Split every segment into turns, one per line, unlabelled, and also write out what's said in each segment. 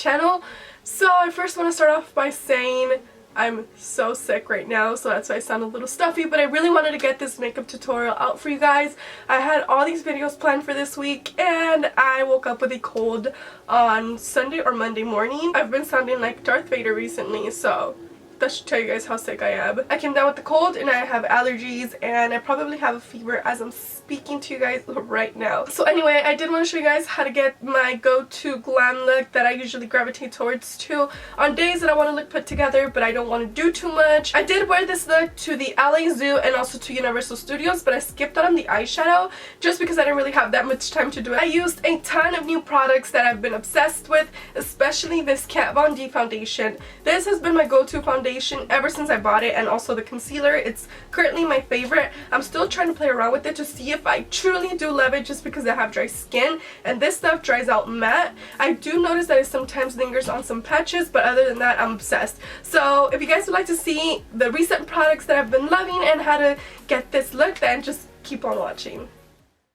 channel. So I first want to start off by saying I'm so sick right now, so that's why I sound a little stuffy, but I really wanted to get this makeup tutorial out for you guys. I had all these videos planned for this week and I woke up with a cold on Sunday or Monday morning. I've been sounding like Darth Vader recently, so that should tell you guys how sick I am. I came down with the cold and I have allergies and I probably have a fever as I'm speaking to you guys right now. So anyway, I did want to show you guys how to get my go-to glam look that I usually gravitate towards on days that I want to look put together but I don't want to do too much. I did wear this look to the LA Zoo and also to Universal Studios, but I skipped out on the eyeshadow just because I didn't really have that much time to do it. I used a ton of new products that I've been obsessed with, especially this Kat Von D foundation. This has been my go-to foundation ever since I bought it, and also the concealer. It's currently my favorite. I'm still trying to play around with it to see if I truly do love it just because I have dry skin, and this stuff dries out matte. I do notice that it sometimes lingers on some patches, but other than that, I'm obsessed. So if you guys would like to see the recent products that I've been loving and how to get this look, then just keep on watching.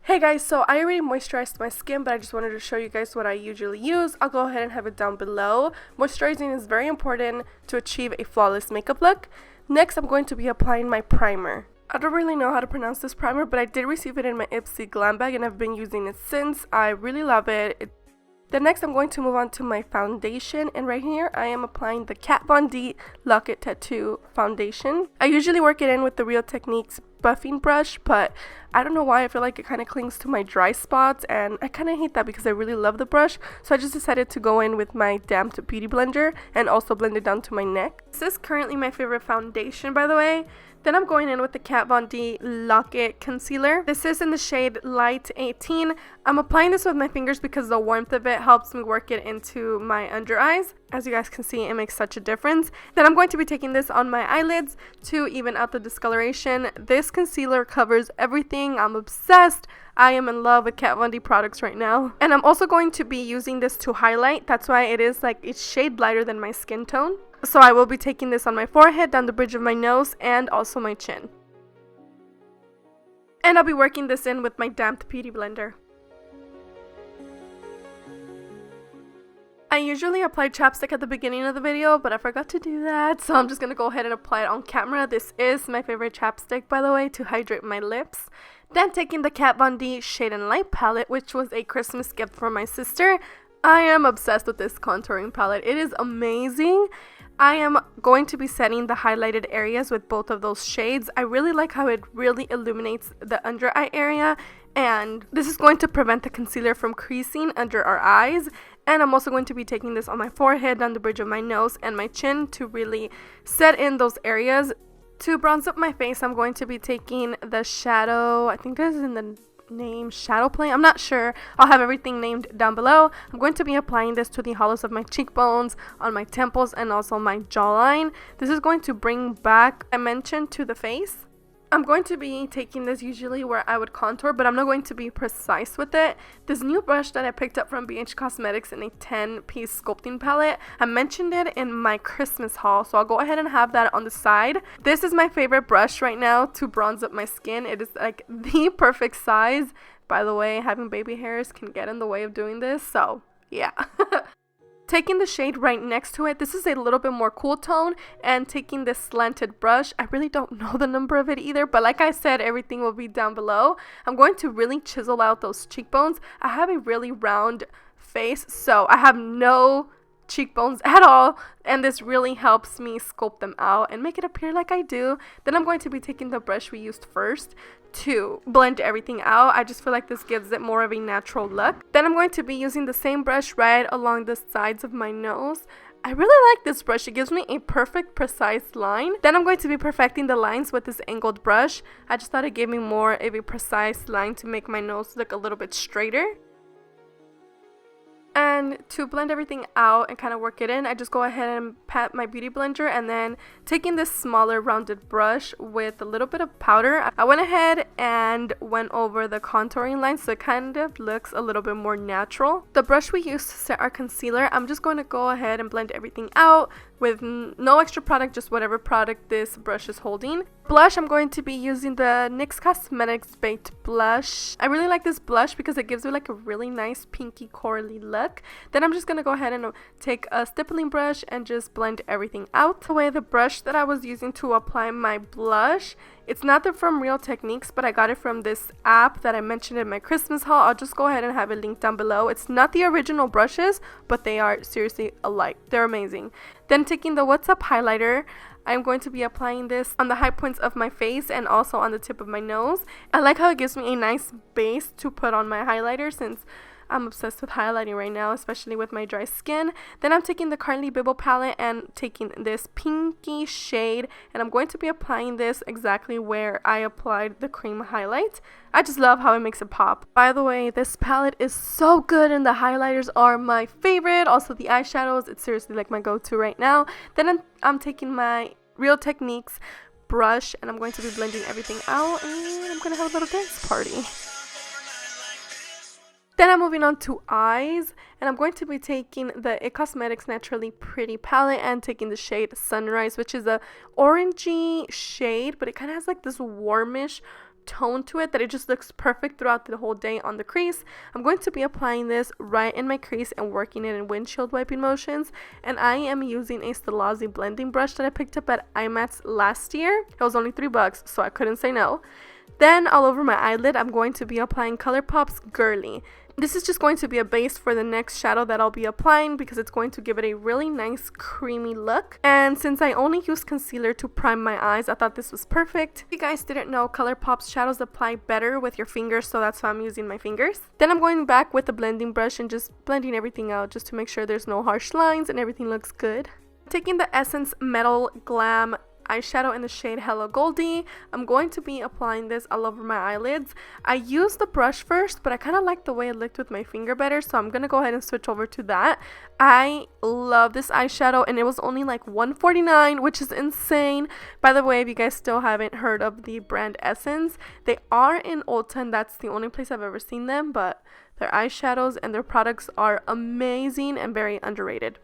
Hey guys, so I already moisturized my skin, but I just wanted to show you guys what I usually use. I'll go ahead and have it down below. Moisturizing is very important to achieve a flawless makeup look. Next, I'm going to be applying my primer. I don't really know how to pronounce this primer, but I did receive it in my Ipsy Glam bag and I've been using it since. I really love it. Then next I'm going to move on to my foundation, and right here I am applying the Kat Von D Lock-It Tattoo foundation. I usually work it in with the Real Techniques buffing brush, but I don't know why I feel like it kind of clings to my dry spots and I kind of hate that because I really love the brush, so I just decided to go in with my damp beauty blender and also blend it down to my neck. This is currently my favorite foundation, by the way. Then I'm going in with the Kat Von D Lock-It Concealer. This is in the shade Light 18. I'm applying this with my fingers because the warmth of it helps me work it into my under eyes. As you guys can see, it makes such a difference. Then I'm going to be taking this on my eyelids to even out the discoloration. This concealer covers everything. I'm obsessed. I am in love with Kat Von D products right now. And I'm also going to be using this to highlight. That's why it is like a shade lighter than my skin tone. So I will be taking this on my forehead, down the bridge of my nose, and also my chin. And I'll be working this in with my damp beauty blender. I usually apply chapstick at the beginning of the video, but I forgot to do that, so I'm just going to go ahead and apply it on camera. This is my favorite chapstick, by the way, to hydrate my lips. Then taking the Kat Von D Shade+Light Palette, which was a Christmas gift from my sister. I am obsessed with this contouring palette. It is amazing. I am going to be setting the highlighted areas with both of those shades. I really like how it really illuminates the under eye area, and this is going to prevent the concealer from creasing under our eyes. And I'm also going to be taking this on my forehead, down the bridge of my nose, and my chin to really set in those areas. To bronze up my face, I'm going to be taking the shadow, I think this is in the name Shadowplay, I'm not sure. I'll have everything named down below. I'm going to be applying this to the hollows of my cheekbones, on my temples, and also my jawline. This is going to bring back dimension to the face. I'm going to be taking this usually where I would contour, but I'm not going to be precise with it. This new brush that I picked up from BH Cosmetics in a 10-piece sculpting palette, I mentioned it in my Christmas haul, so I'll go ahead and have that on the side. This is my favorite brush right now to bronze up my skin. It is like the perfect size. By the way, having baby hairs can get in the way of doing this, so yeah. Taking the shade right next to it, this is a little bit more cool tone, and taking this slanted brush, I really don't know the number of it either, but like I said, everything will be down below. I'm going to really chisel out those cheekbones. I have a really round face, so I have no cheekbones at all, and this really helps me sculpt them out and make it appear like I do. Then I'm going to be taking the brush we used first to blend everything out. I just feel like this gives it more of a natural look. Then I'm going to be using the same brush right along the sides of my nose. I really like this brush. It gives me a perfect precise line. Then I'm going to be perfecting the lines with this angled brush. I just thought it gave me more of a precise line to make my nose look a little bit straighter. And to blend everything out and kind of work it in, I just go ahead and pat my beauty blender, and then taking this smaller rounded brush with a little bit of powder, I went ahead and went over the contouring line so it kind of looks a little bit more natural. The brush we used to set our concealer, I'm just going to go ahead and blend everything out with no extra product, just whatever product this brush is holding. Blush, I'm going to be using the NYX Cosmetics Baked Blush. I really like this blush because it gives me like a really nice pinky corally look. Then I'm just going to go ahead and take a stippling brush and just blend everything out. The way the brush that I was using to apply my blush, it's not from Real Techniques, but I got it from this app that I mentioned in my Christmas haul. I'll just go ahead and have it linked down below. It's not the original brushes, but they are seriously alike. They're amazing. Then taking the What's Up highlighter, I'm going to be applying this on the high points of my face and also on the tip of my nose. I like how it gives me a nice base to put on my highlighter since I'm obsessed with highlighting right now, especially with my dry skin. Then I'm taking the Carli Bybel palette and taking this pinky shade, and I'm going to be applying this exactly where I applied the cream highlight. I just love how it makes it pop. By the way, this palette is so good and the highlighters are my favorite. Also the eyeshadows, it's seriously like my go-to right now. Then I'm taking my Real Techniques brush and I'm going to be blending everything out, and I'm going to have a little dance party. Then I'm moving on to eyes, and I'm going to be taking the IT Cosmetics Naturally Pretty palette and taking the shade Sunrise, which is a orangey shade, but it kind of has like this warmish tone to it that it just looks perfect throughout the whole day on the crease. I'm going to be applying this right in my crease and working it in windshield wiping motions, and I am using a Stilazzi blending brush that I picked up at IMATS last year. It was only $3, so I couldn't say no. Then all over my eyelid, I'm going to be applying Colourpop's Girly. This is just going to be a base for the next shadow that I'll be applying because it's going to give it a really nice creamy look. And since I only use concealer to prime my eyes, I thought this was perfect. If you guys didn't know, Colourpop's shadows apply better with your fingers, so that's why I'm using my fingers. Then I'm going back with the blending brush and just blending everything out just to make sure there's no harsh lines and everything looks good. Taking the Essence Metal Glam eyeshadow in the shade Hello Goldie, I'm going to be applying this all over my eyelids. I used the brush first, but I kind of like the way it looked with my finger better, so I'm going to go ahead and switch over to that. I love this eyeshadow, and it was only like $1.49, which is insane. By the way, if you guys still haven't heard of the brand Essence, they are in Ulta, and that's the only place I've ever seen them, but their eyeshadows and their products are amazing and very underrated.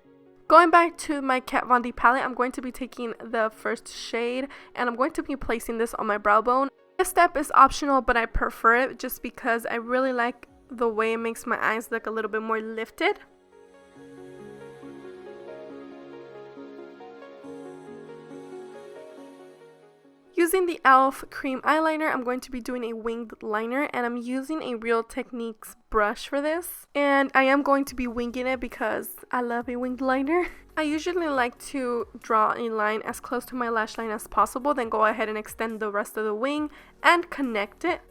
Going back to my Kat Von D palette, I'm going to be taking the first shade and I'm going to be placing this on my brow bone. This step is optional, but I prefer it just because I really like the way it makes my eyes look a little bit more lifted. Using the e.l.f. cream eyeliner, I'm going to be doing a winged liner, and I'm using a Real Techniques brush for this. And I am going to be winging it because I love a winged liner. I usually like to draw a line as close to my lash line as possible, then go ahead and extend the rest of the wing and connect it.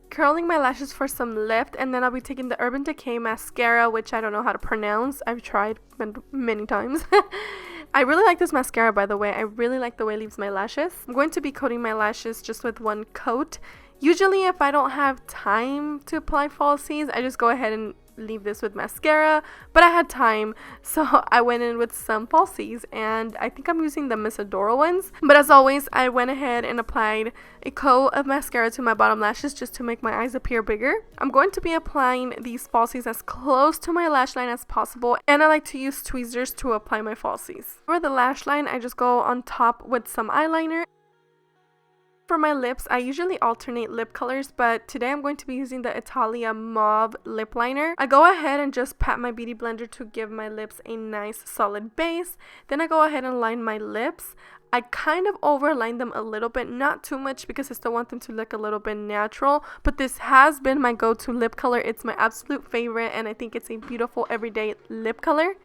Curling my lashes for some lift, and then I'll be taking the Urban Decay mascara, which I don't know how to pronounce. I've tried many times. I really like this mascara, by the way. I really like the way it leaves my lashes. I'm going to be coating my lashes just with one coat. Usually if I don't have time to apply falsies, I just go ahead and leave this with mascara, but I had time, so I went in with some falsies, and I think I'm using the Miss Adora ones. But as always, I went ahead and applied a coat of mascara to my bottom lashes just to make my eyes appear bigger. I'm going to be applying these falsies as close to my lash line as possible, and I like to use tweezers to apply my falsies. For the lash line, I just go on top with some eyeliner. For my lips, I usually alternate lip colors, but today I'm going to be using the Italia Mauve lip liner. I go ahead and just pat my beauty blender to give my lips a nice solid base. Then I go ahead and line my lips. I kind of overline them a little bit, not too much because I still want them to look a little bit natural, but this has been my go-to lip color. It's my absolute favorite, and I think it's a beautiful everyday lip color.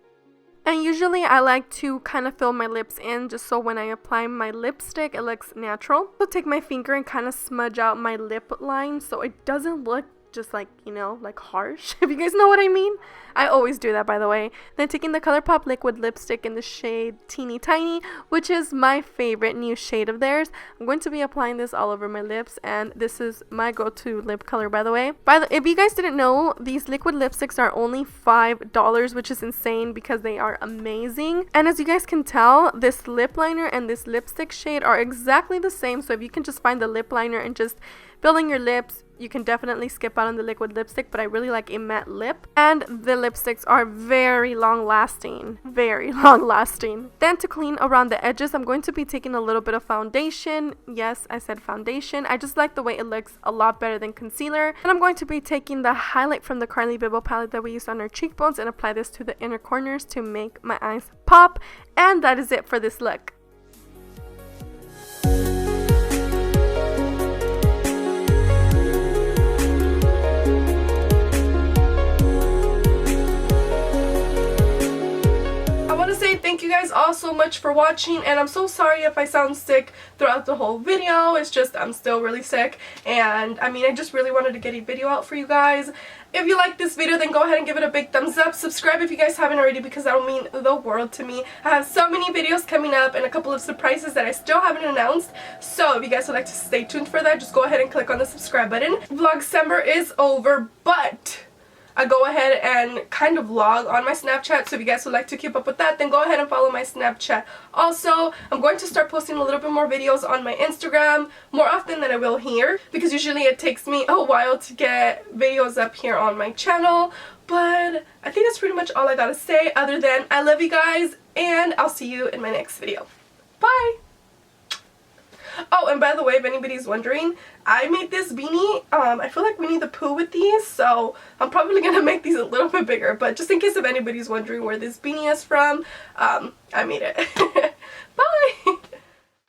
And usually I like to kind of fill my lips in just so when I apply my lipstick it looks natural. So take my finger and kind of smudge out my lip line so it doesn't look just like, you know, like harsh, if you guys know what I mean. I always do that, by the way. Then taking the Colourpop liquid lipstick in the shade Teeny Tiny, which is my favorite new shade of theirs. I'm going to be applying this all over my lips, and this is my go-to lip color, by the way. If you guys didn't know, these liquid lipsticks are only $5, which is insane because they are amazing. And as you guys can tell, this lip liner and this lipstick shade are exactly the same, so if you can just find the lip liner and just build in your lips, you can definitely skip out on the liquid lipstick, but I really like a matte lip. And the lipsticks are very long lasting. Very long lasting. Then to clean around the edges, I'm going to be taking a little bit of foundation. Yes, I said foundation. I just like the way it looks a lot better than concealer. And I'm going to be taking the highlight from the Carli Bybel palette that we used on our cheekbones and apply this to the inner corners to make my eyes pop. And that is it for this look. Thank you guys all so much for watching, and I'm so sorry if I sound sick throughout the whole video. It's just I'm still really sick, and I mean, I just really wanted to get a video out for you guys. If you like this video, then go ahead and give it a big thumbs up. Subscribe if you guys haven't already, because that will mean the world to me. I have so many videos coming up and a couple of surprises that I still haven't announced, so if you guys would like to stay tuned for that, just go ahead and click on the subscribe button. Vlogcember is over, but I go ahead and kind of vlog on my Snapchat, so if you guys would like to keep up with that, then go ahead and follow my Snapchat. Also, I'm going to start posting a little bit more videos on my Instagram, more often than I will here, because usually it takes me a while to get videos up here on my channel. But I think that's pretty much all I gotta say, other than I love you guys, and I'll see you in my next video. Bye! Oh, and by the way, if anybody's wondering, I made this beanie. I feel like Winnie the Pooh with these, so I'm probably going to make these a little bit bigger. But just in case if anybody's wondering where this beanie is from, I made it. Bye!